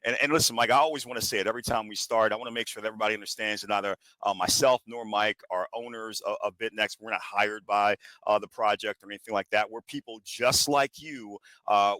And listen, Mike, I always want to say it every time we start. I want to make sure that everybody understands that neither myself nor Mike are owners of Bytnex. We're not hired by the project or anything like that. We're people just like you,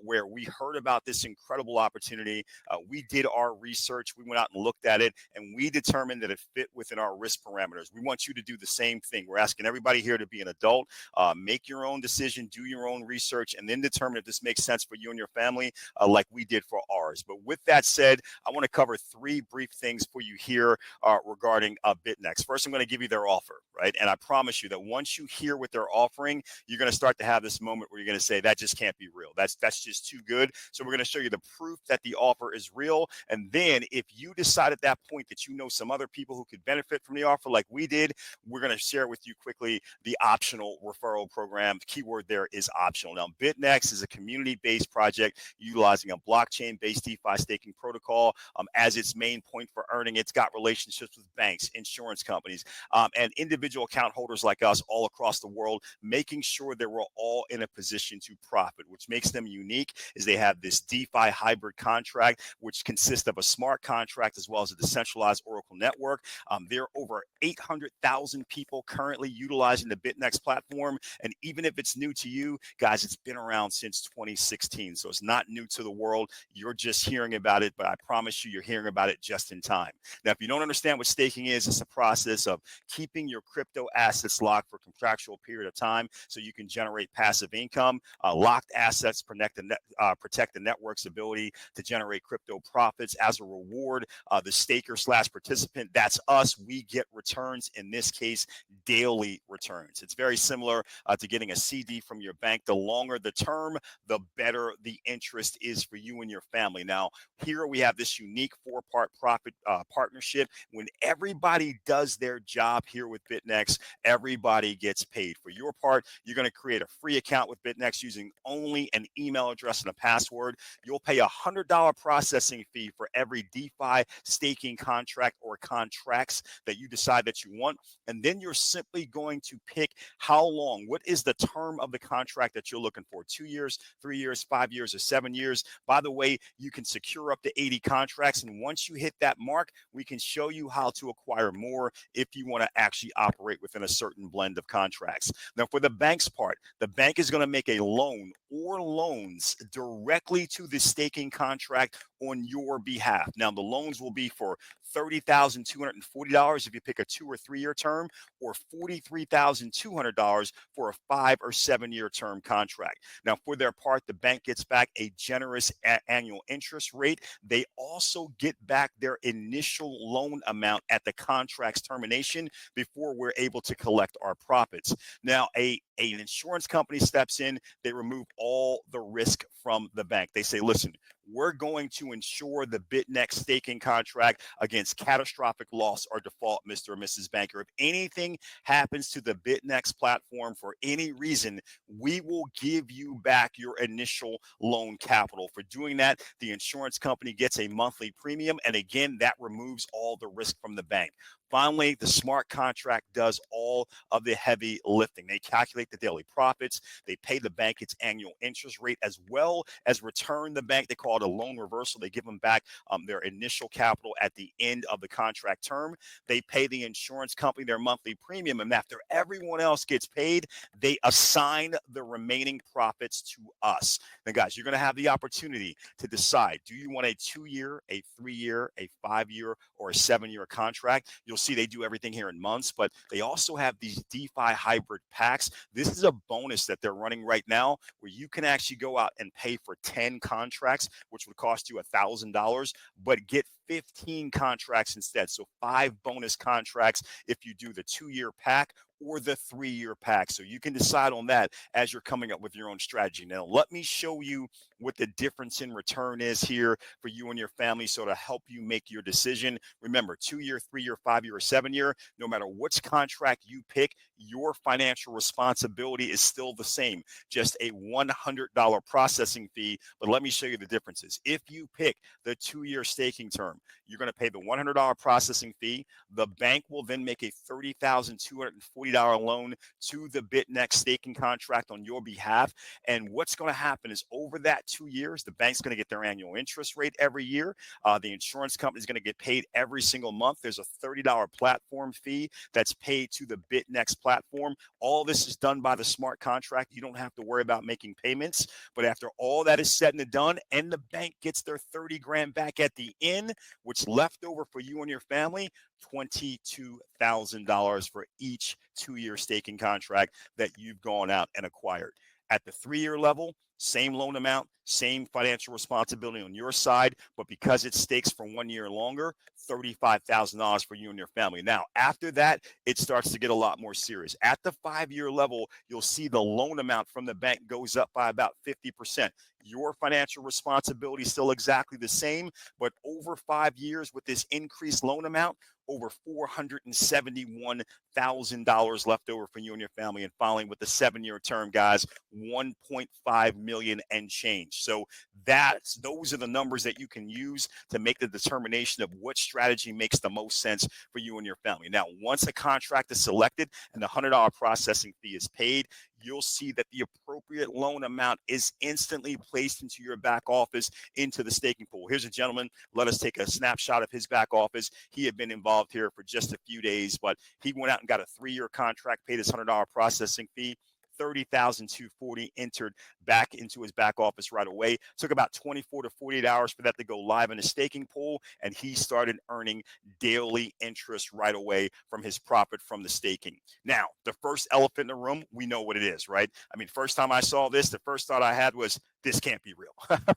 where we heard about this incredible opportunity. We did our research. We went out and looked at it, and we determined that it fit within our risk parameters. We want you to do the same thing. We're asking everybody here to be an adult, make your own decision, do your own research, and then determine if this makes sense for you and your family, like we did for ours. But with that said, I want to cover three brief things for you here regarding Bytnex. First, I'm going to give you their offer, right? And I promise you that once you hear what they're offering, you're going to start to have this moment where you're going to say, that just can't be real. That's just too good. So we're going to show you the proof that the offer is real. And then if you decide at that point that you know some other people who could benefit from the offer like we did, we're going to share with you quickly the optional referral program. The keyword there is optional. Now, Bytnex is a community-based project utilizing a blockchain-based DeFi staking protocol as its main point for earning. It's got relationships with banks, insurance companies, and individual account holders like us all across the world, making sure that we're all in a position to profit. Which makes them unique is they have this DeFi hybrid contract, which consists of a smart contract as well as a decentralized Oracle network. There are over 800,000 people currently utilizing the Bytnex platform. And even if it's new to you, guys, it's been around since 2016. So it's not new to the world. You're just hearing about it, but I promise you, you're hearing about it just in time. Now, if you don't understand what staking is, it's a process of keeping your crypto assets locked for a contractual period of time so you can generate passive income. Locked assets protect the network's ability to generate crypto profits. As a reward, the staker / participant, that's us, we get returns, in this case, daily returns. It's very similar to getting a CD from your bank. The longer the term, the better the interest is for you and your family. Now, here we have this unique four-part profit partnership. When everybody does their job here with Bytnex, everybody gets paid. For your part, you're going to create a free account with Bytnex using only an email address and a password. You'll pay a $100 processing fee for every DeFi staking contract or contracts that you decide that you want. And then you're simply going to pick how long, what is the term of the contract that you're looking for? 2 years, 3 years, 5 years, or 7 years. By the way, you can secure up to 80 contracts. And once you hit that mark, we can show you how to acquire more if you want to actually operate within a certain blend of contracts. Now, for the bank's part, the bank is going to make a loan or loans directly to the staking contract on your behalf. Now, the loans will be for $30,240 if you pick a 2 or 3 year term, or $43,200 for a 5 or 7 year term contract. Now, for their part, the bank gets back a generous annual interest rate. They also get back their initial loan amount at the contract's termination before we're able to collect our profits. Now, an insurance company steps in, they remove all the risk from the bank. They say, listen, we're going to insure the Bytnex staking contract against catastrophic loss or default, Mr. or Mrs. Banker. If anything happens to the Bytnex platform for any reason, we will give you back your initial loan capital. For doing that, the insurance company gets a monthly premium. And again, that removes all the risk from the bank. Finally, the smart contract does all of the heavy lifting. They calculate the daily profits. They pay the bank its annual interest rate, as well as return the bank. They call it a loan reversal. They give them back their initial capital at the end of the contract term. They pay the insurance company their monthly premium. And after everyone else gets paid, they assign the remaining profits to us. Now, guys, you're going to have the opportunity to decide, do you want a 2-year, a 3-year, a 5-year, or a 7-year contract? You'll see they do everything here in months, but they also have these DeFi hybrid packs. This is a bonus that they're running right now where you can actually go out and pay for 10 contracts, which would cost you $1,000, but get 15 contracts instead. So 5 bonus contracts if you do the 2-year pack or the 3-year pack. So you can decide on that as you're coming up with your own strategy. Now, let me show you what the difference in return is here for you and your family, so to help you make your decision. Remember, 2-year, 3-year, 5-year, or 7-year, no matter which contract you pick, your financial responsibility is still the same, just a $100 processing fee. But let me show you the differences. If you pick the 2-year staking term, you're going to pay the $100 processing fee. The bank will then make a $30,240 loan to the Bytnex staking contract on your behalf. And what's going to happen is over that 2 years, the bank's going to get their annual interest rate every year. The insurance company is going to get paid every single month. There's a $30 platform fee that's paid to the Bytnex platform. All this is done by the smart contract. You don't have to worry about making payments. But after all that is said and done, and the bank gets their 30 grand back at the end, what's left over for you and your family, $22,000 for each 2-year staking contract that you've gone out and acquired. At the 3-year level, same loan amount, same financial responsibility on your side, but because it stakes for 1 year longer, $35,000 for you and your family. Now, after that, it starts to get a lot more serious. At the 5-year level, you'll see the loan amount from the bank goes up by about 50%. Your financial responsibility is still exactly the same, but over 5 years with this increased loan amount, over $471,000 left over for you and your family. And finally, with the 7-year term, guys, $1.5 million and change. So those are the numbers that you can use to make the determination of what strategy makes the most sense for you and your family. Now, once a contract is selected and the $100 processing fee is paid, you'll see that the appropriate loan amount is instantly placed into your back office, into the staking pool. Here's a gentleman. Let us take a snapshot of his back office. He had been involved here for just a few days, but he went out and got a 3-year contract, paid his $100 processing fee. $30,240 entered back into his back office right away. Took about 24 to 48 hours for that to go live in his staking pool, and he started earning daily interest right away from his profit from the staking. Now, the first elephant in the room, we know what it is, right? I mean, first time I saw this, the first thought I had was, this can't be real,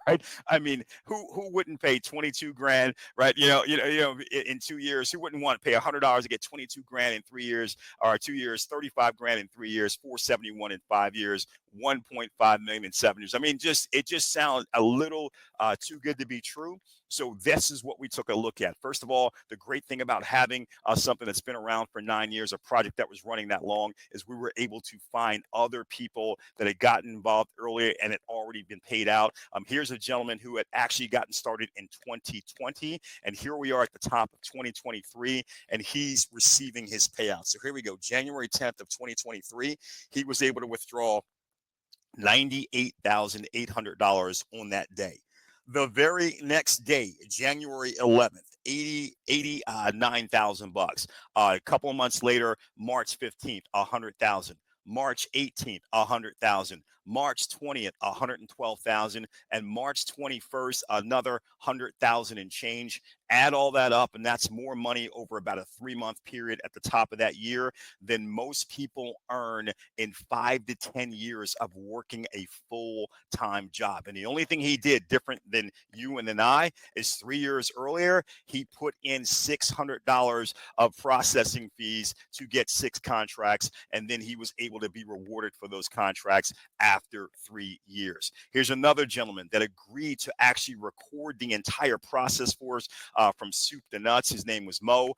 right? I mean, who wouldn't pay 22 grand, right? In 2 years, who wouldn't want to pay $100 to get 22 grand in 3 years, or 2 years, 35 grand in 3 years, 471 in 5 years, 1.5 million in 7 years. I mean, it just sounds a little too good to be true. So this is what we took a look at. First of all, the great thing about having something that's been around for 9 years, a project that was running that long, is we were able to find other people that had gotten involved earlier and had already been paid out. Here's a gentleman who had actually gotten started in 2020, and here we are at the top of 2023, and he's receiving his payout. So here we go, January 10th of 2023, he was able to withdraw $98,800 on that day. The very next day, January 11th, 89,000 bucks. A couple of months later, March 15th, 100,000. March 18th, 100,000. March 20th, 112,000, and March 21st, another 100,000 and change. Add all that up, and that's more money over about a 3-month period at the top of that year than most people earn in 5 to 10 years of working a full-time job. And the only thing he did different than you and then I is 3 years earlier, he put in $600 of processing fees to get 6 contracts, and then he was able to be rewarded for those contracts after 3 years. Here's another gentleman that agreed to actually record the entire process for us from soup to nuts. His name was Mo.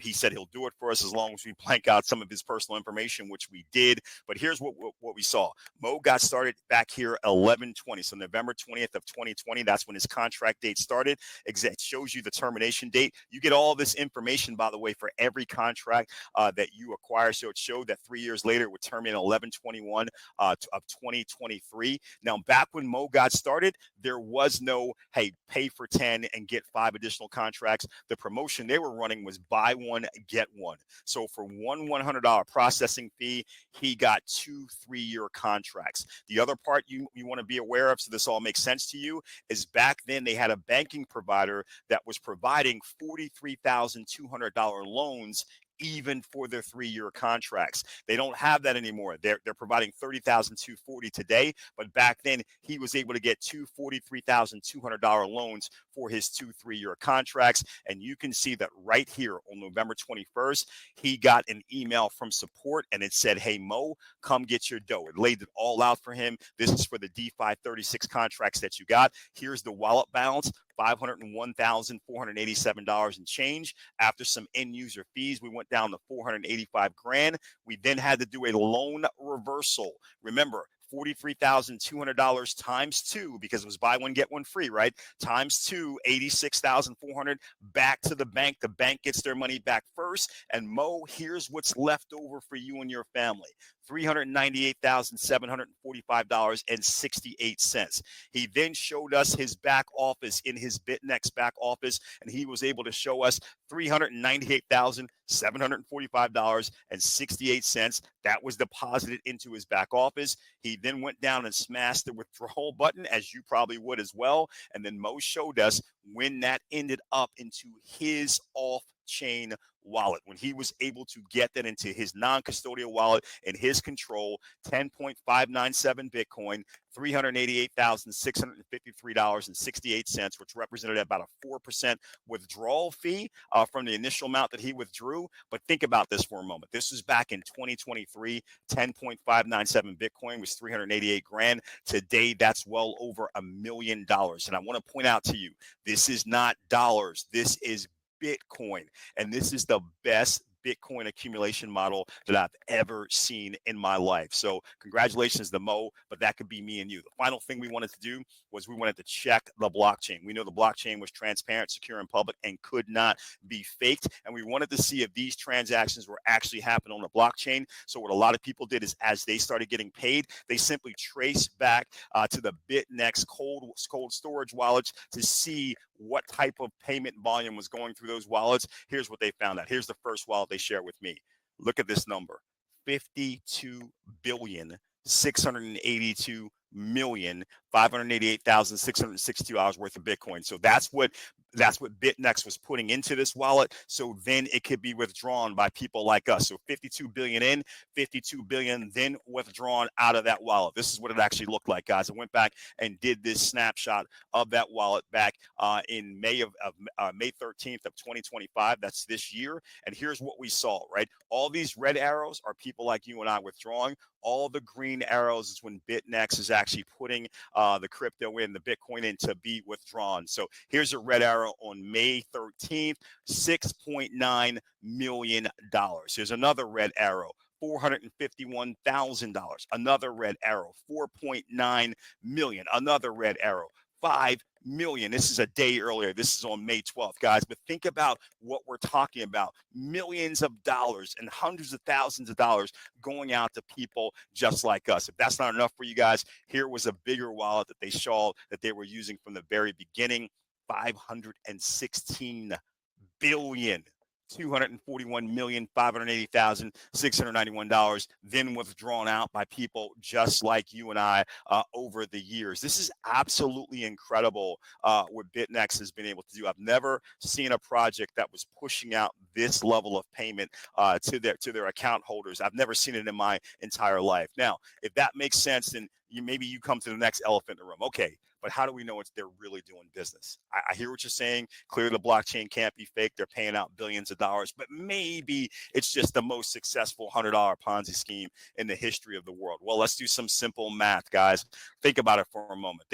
He said he'll do it for us as long as we blank out some of his personal information, which we did. But here's what we saw. Mo got started back here 11/20, so November 20th of 2020. That's when his contract date started. It shows you the termination date. You get all this information, by the way, for every contract that you acquire. So it showed that 3 years later it would terminate 11/21 of 2023. Now, back when Mo got started, there was no, hey, pay for 10 and get 5 additional contracts. The promotion they were running was buy one, get one. So for one $100 processing fee, he got 2 3-year contracts. The other part you want to be aware of, so this all makes sense to you, is back then they had a banking provider that was providing $43,200 loans even for their 3-year contracts. They don't have that anymore. They're providing $30,240 today, but back then he was able to get 2 $43,200 loans for his 2 3-year contracts. And you can see that right here on November 21st, he got an email from support and it said, hey, Mo, come get your dough. It laid it all out for him. This is for the DeFi 36 contracts that you got. Here's the wallet balance, $501,487 and change. After some end user fees, we went down to 485 grand. We then had to do a loan reversal. Remember, $43,200 times two, because it was buy one, get one free, right? Times two, 86,400 back to the bank. The bank gets their money back first. And Mo, here's what's left over for you and your family. $398,745.68. He then showed us his back office in his Bytnex back office, and he was able to show us $398,745.68. That was deposited into his back office. He then went down and smashed the withdrawal button, as you probably would as well. And then Mo showed us when that ended up into his off-chain wallet, when he was able to get that into his non-custodial wallet in his control. 10.597 Bitcoin, $388,653.68, which represented about a 4% withdrawal fee from the initial amount that he withdrew. But think about this for a moment. This was back in 2023. 10.597 Bitcoin was 388 grand. Today, that's well over $1 million. And I want to point out to you, this is not dollars. This is Bitcoin. And this is the best Bitcoin accumulation model that I've ever seen in my life. So congratulations to Mo, but that could be me and you. The final thing we wanted to do was we wanted to check the blockchain. We know the blockchain was transparent, secure, and public and could not be faked. And we wanted to see if these transactions were actually happening on the blockchain. So what a lot of people did is, as they started getting paid, they simply traced back to the Bytnex cold storage wallets to see what type of payment volume was going through those wallets. Here's what they found out. Here's the first wallet they shared with me. Look at this number: 52,682,588,662 dollars worth of Bitcoin. So that's what Bytnex was putting into this wallet. So then it could be withdrawn by people like us. So 52 billion in, 52 billion then withdrawn out of that wallet. This is what it actually looked like, guys. I went back and did this snapshot of that wallet back in May 13th of 2025. That's this year. And here's what we saw, right? All these red arrows are people like you and I withdrawing. All the green arrows is when Bytnex is actually putting the crypto in, the Bitcoin in, to be withdrawn. So here's a red arrow on May 13th, $6.9 million. Here's another red arrow, $451,000. Another red arrow, 4.9 million. Another red arrow, 5 million. This is a day earlier. This is on May 12th, guys. But think about what we're talking about. Millions of dollars and hundreds of thousands of dollars going out to people just like us. If that's not enough for you guys, here was a bigger wallet that they showed that they were using from the very beginning. 516 billion. $241,580,691 then withdrawn out by people just like you and I over the years. This is absolutely incredible what Bytnex has been able to do. I've never seen a project that was pushing out this level of payment to their account holders. I've never seen it in my entire life. Now, if that makes sense, then maybe you come to the next elephant in the room. Okay, but how do we know they're really doing business? I hear what you're saying. Clearly, the blockchain can't be fake. They're paying out billions of dollars, but maybe it's just the most successful $100 Ponzi scheme in the history of the world. Well, let's do some simple math, guys. Think about it for a moment.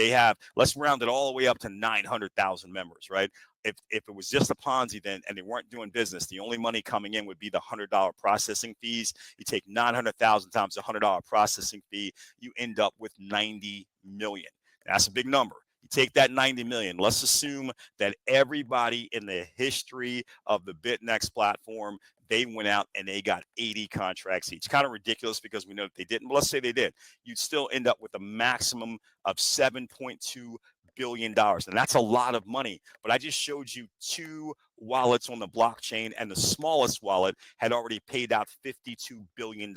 Let's round it all the way up to 900,000 members, right? If it was just a Ponzi then and they weren't doing business, the only money coming in would be the $100 processing fees. You take 900,000 times the $100 processing fee, you end up with 90 million. That's a big number. You take that 90 million. Let's assume that everybody in the history of the Bytnex platform, they went out and they got 80 contracts each. Kind of ridiculous because we know that they didn't, but let's say they did. You'd still end up with a maximum of $7.2 billion. And that's a lot of money. But I just showed you two wallets on the blockchain, and the smallest wallet had already paid out $52 billion.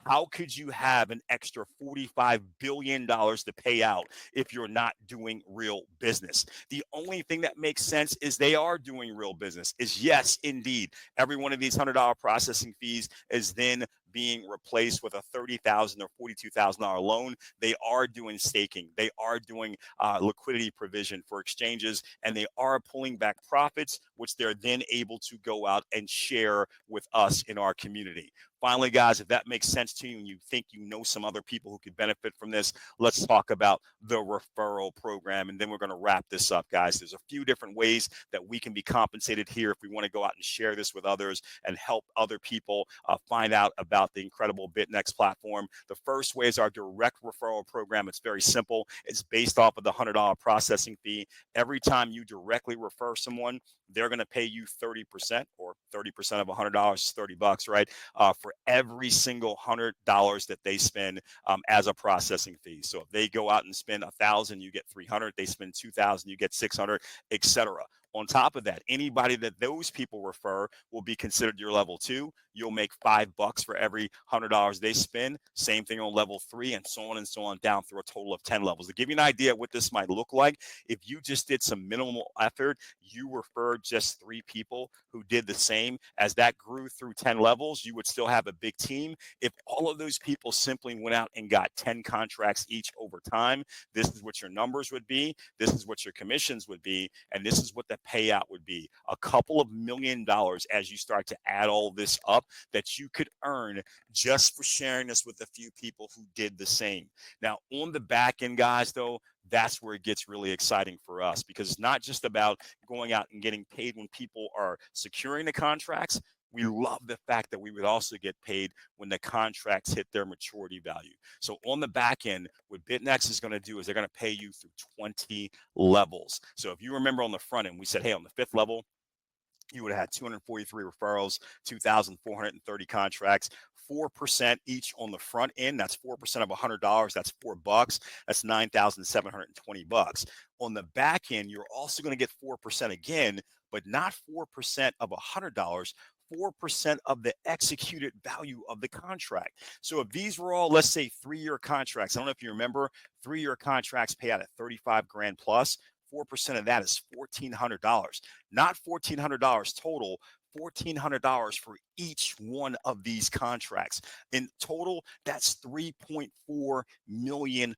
How could you have an extra $45 billion to pay out if you're not doing real business? The only thing that makes sense is they are doing real business. Is yes, indeed, every one of these $100 processing fees is then being replaced with a $30,000 or $42,000 loan. They are doing staking. They are doing liquidity provision for exchanges, and they are pulling back profits, which they're then able to go out and share with us in our community. Finally, guys, if that makes sense to you and you think you know some other people who could benefit from this, let's talk about the referral program. And then we're going to wrap this up, guys. There's a few different ways that we can be compensated here if we want to go out and share this with others and help other people find out about the incredible Bytnex platform. The first way is our direct referral program. It's very simple. It's based off of the $100 processing fee. Every time you directly refer someone, they're going to pay you 30%, or 30% of $100 is $30, right? For every single $100 that they spend as a processing fee. So if they go out and spend $1,000, you get $300. They spend $2,000, you get $600, etc. On top of that, anybody that those people refer will be considered your level 2. You'll make $5 for every $100 they spend. Same thing on level 3, and so on down through a total of 10 levels. To give you an idea of what this might look like, if you just did some minimal effort, you referred just 3 people who did the same. As that grew through 10 levels, you would still have a big team. If all of those people simply went out and got 10 contracts each over time, this is what your numbers would be. This is what your commissions would be. And this is what the payout would be. A couple of $1 million as you start to add all this up that you could earn just for sharing this with a few people who did the same. Now, on the back end, guys, though, that's where it gets really exciting for us, because it's not just about going out and getting paid when people are securing the contracts. We love the fact that we would also get paid when the contracts hit their maturity value. So on the back end, what Bytnex is going to do is they're going to pay you through 20 levels. So if you remember on the front end, we said, hey, on the 5th level, you would have had 243 referrals, 2,430 contracts, 4% each on the front end. That's 4% of $100. That's $4. That's $9,720. On the back end, you're also going to get 4% again, but not 4% of $100. 4% of the executed value of the contract. So if these were all, let's say, 3-year contracts, I don't know if you remember, 3-year contracts pay out at 35 grand plus. 4% of that is $1,400, not $1,400 total, $1,400 for each one of these contracts. In total, that's $3.4 million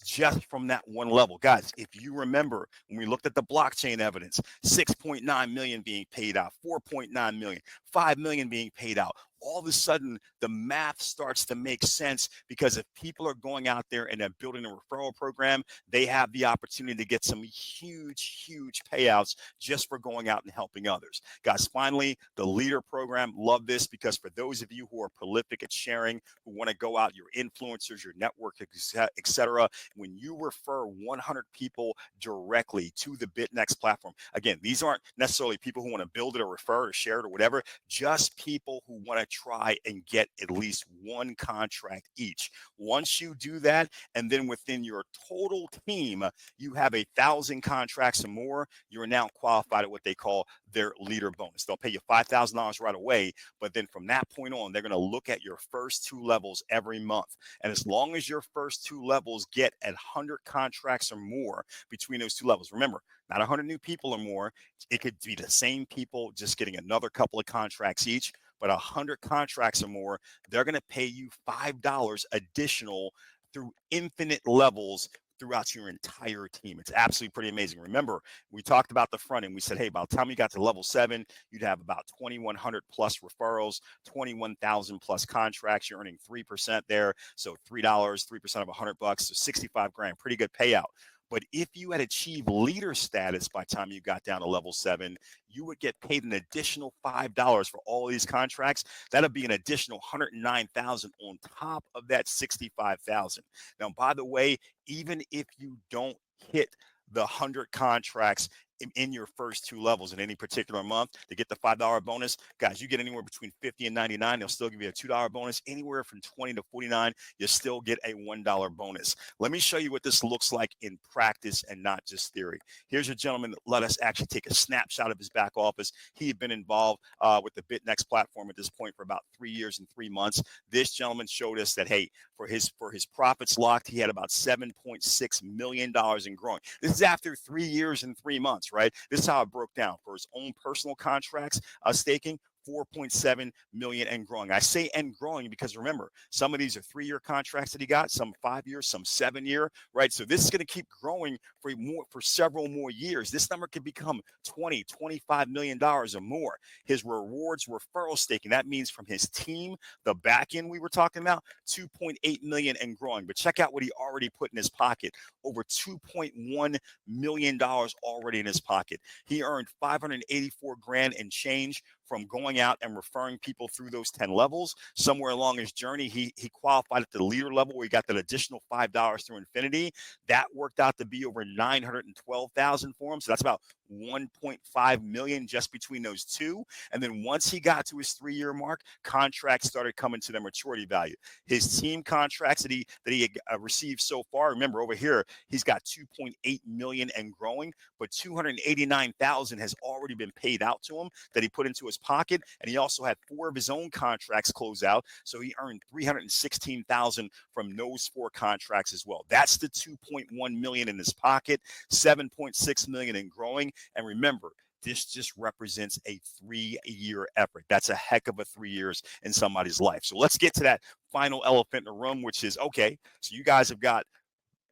just from that one level. Guys, if you remember, when we looked at the blockchain evidence, 6.9 million being paid out, 4.9 million, 5 million being paid out. All of a sudden, the math starts to make sense, because if people are going out there and they're building a referral program, they have the opportunity to get some huge payouts just for going out and helping others. Guys, finally, the leader program, love this, because for those of you who are prolific at sharing, who want to go out, your influencers, your network, etc., when you refer 100 people directly to the Bytnex platform, again, these aren't necessarily people who want to build it or refer it or share it or whatever, just people who want to try and get at least one contract each. Once you do that, and then within your total team, you have 1,000 contracts or more, you're now qualified at what they call their leader bonus. They'll pay you $5,000 right away, but then from that point on, they're going to look at your first 2 levels every month. And as long as your first 2 levels get 100 contracts or more between those 2 levels, remember, not 100 new people or more, it could be the same people just getting another couple of contracts each, but 100 contracts or more, they're going to pay you $5 additional through infinite levels throughout your entire team. It's absolutely pretty amazing. Remember, we talked about the front end. We said, hey, by the time you got to level 7, you'd have about 2,100 plus referrals, 21,000 plus contracts. You're earning 3% there. So $3, 3% of $100, so 65 grand, pretty good payout. But if you had achieved leader status by the time you got down to level 7, you would get paid an additional $5 for all of these contracts. That'll be an additional 109,000 on top of that 65,000. Now, by the way, even if you don't hit the 100 contracts in your first 2 levels in any particular month to get the $5 bonus, guys, you get anywhere between 50 and 99. They'll still give you a $2 bonus. Anywhere from 20 to 49, you still get a $1 bonus. Let me show you what this looks like in practice and not just theory. Here's a gentleman that let us actually take a snapshot of his back office. He had been involved with the Bytnex platform at this point for about 3 years and 3 months. This gentleman showed us that, hey, for his profits locked, he had about $7.6 million in growing. This is after 3 years and 3 months, right? This is how it broke down. For his own personal contracts, staking, 4.7 million and growing. I say and growing because remember, some of these are 3-year contracts that he got, some 5 years, some 7-year, right? So this is going to keep growing for several more years. This number could become 20, $25 million or more. His rewards referral staking, that means from his team, the back end we were talking about, 2.8 million and growing. But check out what he already put in his pocket, over $2.1 million already in his pocket. He earned 584 grand and change from going out and referring people through those 10 levels. Somewhere along his journey, he qualified at the leader level where he got that additional $5 through infinity. That worked out to be over 912,000 for him. So that's about 1.5 million just between those two. And then once he got to his 3-year mark, contracts started coming to their maturity value. His team contracts that he received so far, remember over here, he's got 2.8 million and growing, but 289,000 has already been paid out to him that he put into his pocket. And he also had 4 of his own contracts close out. So he earned 316,000 from those 4 contracts as well. That's the 2.1 million in his pocket, 7.6 million in growing. And remember, this just represents a 3-year effort. That's a heck of a 3 years in somebody's life. So let's get to that final elephant in the room, which is, okay, so you guys have got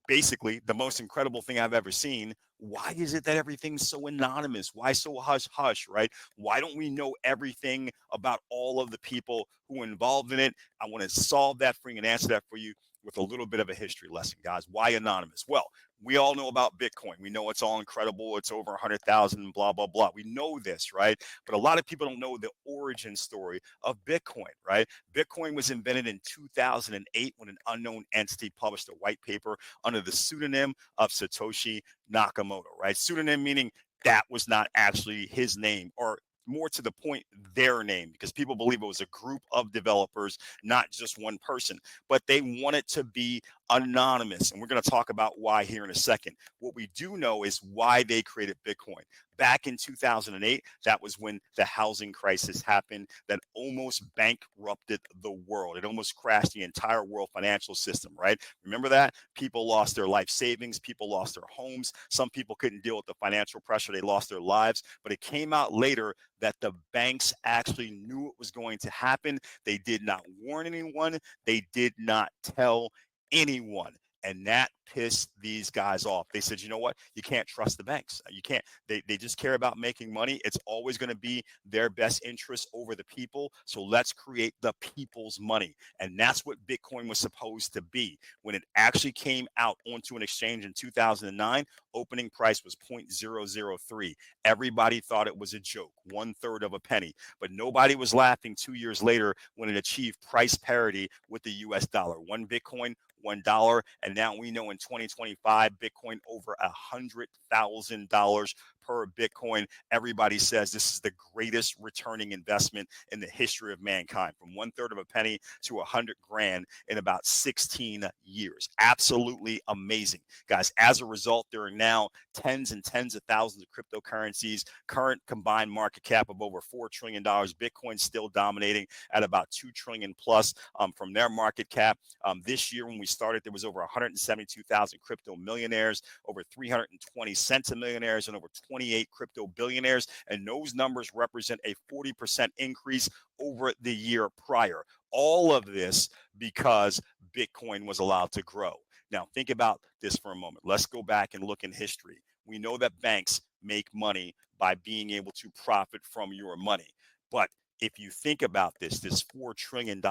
basically the most incredible thing I've ever seen. Why is it that everything's so anonymous? Why so hush-hush, right? Why don't we know everything about all of the people who are involved in it? I want to solve that for you and answer that for you with a little bit of a history lesson, guys. Why anonymous? Well, we all know about Bitcoin. We know it's all incredible. It's over 100,000, blah, blah, blah. We know this, right? But a lot of people don't know the origin story of Bitcoin, right? Bitcoin was invented in 2008 when an unknown entity published a white paper under the pseudonym of Satoshi Nakamoto, right? Pseudonym meaning that was not actually his name, or more to the point, their name, because people believe it was a group of developers, not just one person, but they want it to be anonymous. And we're going to talk about why here in a second. What we do know is why they created Bitcoin. Back in 2008, that was when the housing crisis happened that almost bankrupted the world. It almost crashed the entire world financial system, right? Remember that? People lost their life savings. People lost their homes. Some people couldn't deal with the financial pressure. They lost their lives. But it came out later that the banks actually knew it was going to happen. They did not warn anyone. They did not tell anyone. And that pissed these guys off. They said, you know what? You can't trust the banks. You can't. They just care about making money. It's always going to be their best interest over the people. So let's create the people's money. And that's what Bitcoin was supposed to be. When it actually came out onto an exchange in 2009, opening price was 0.003. Everybody thought it was a joke, 1/3 of a penny. But nobody was laughing 2 years later when it achieved price parity with the US dollar. One Bitcoin, $1. And now we know in 2025, Bitcoin over $100,000 per Bitcoin. Everybody says this is the greatest returning investment in the history of mankind, from 1/3 of a penny to 100 grand in about 16 years. Absolutely amazing, guys. As a result, there are now tens and tens of thousands of cryptocurrencies, current combined market cap of over $4 trillion. Bitcoin still dominating at about 2 trillion plus from their market cap. This year, when we started, there was over 172,000 crypto millionaires, over 320 centimillionaires, and over 28 crypto billionaires. And those numbers represent a 40% increase over the year prior. All of this because Bitcoin was allowed to grow. Now, think about this for a moment. Let's go back and look in history. We know that banks make money by being able to profit from your money. But if you think about this $4 trillion,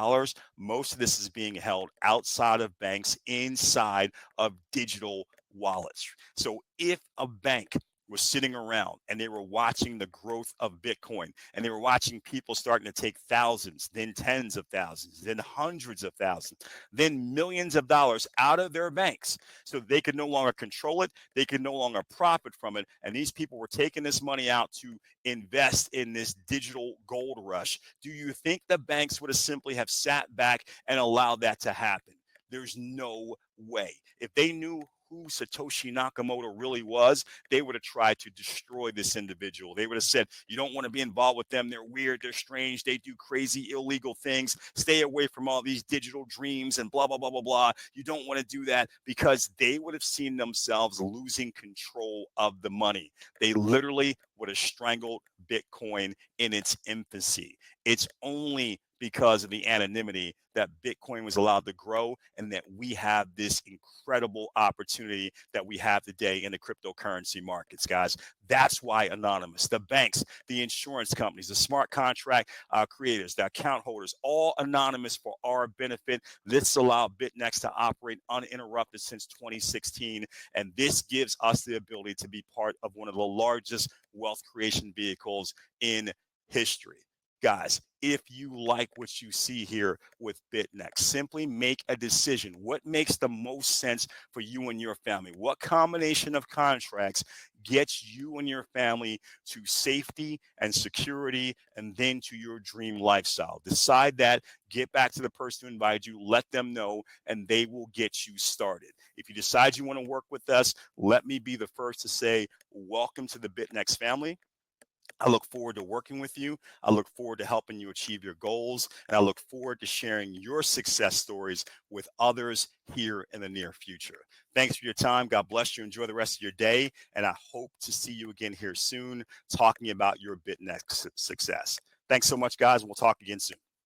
most of this is being held outside of banks, inside of digital wallets. So if a bank was sitting around and they were watching the growth of Bitcoin, and they were watching people starting to take thousands, then tens of thousands, then hundreds of thousands, then millions of dollars out of their banks so they could no longer control it, they could no longer profit from it, and these people were taking this money out to invest in this digital gold rush, do you think the banks would have simply have sat back and allowed that to happen? There's no way. If they knew who Satoshi Nakamoto really was, they would have tried to destroy this individual. They would have said, you don't want to be involved with them. They're weird. They're strange. They do crazy, illegal things. Stay away from all these digital dreams and blah, blah, blah, blah, blah. You don't want to do that, because they would have seen themselves losing control of the money. They literally would have strangled Bitcoin in its infancy. It's only because of the anonymity that Bitcoin was allowed to grow and that we have this incredible opportunity that we have today in the cryptocurrency markets, guys. That's why anonymous, the banks, the insurance companies, the smart contract creators, the account holders, all anonymous for our benefit. This allowed Bytnex to operate uninterrupted since 2016. And this gives us the ability to be part of one of the largest wealth creation vehicles in history. Guys, if you like what you see here with Bytnex, simply make a decision. What makes the most sense for you and your family? What combination of contracts gets you and your family to safety and security and then to your dream lifestyle? Decide that, get back to the person who invited you, let them know, and they will get you started. If you decide you want to work with us, let me be the first to say, welcome to the Bytnex family. I look forward to working with you. I look forward to helping you achieve your goals. And I look forward to sharing your success stories with others here in the near future. Thanks for your time. God bless you. Enjoy the rest of your day. And I hope to see you again here soon, talking about your Bytnex success. Thanks so much, guys. We'll talk again soon.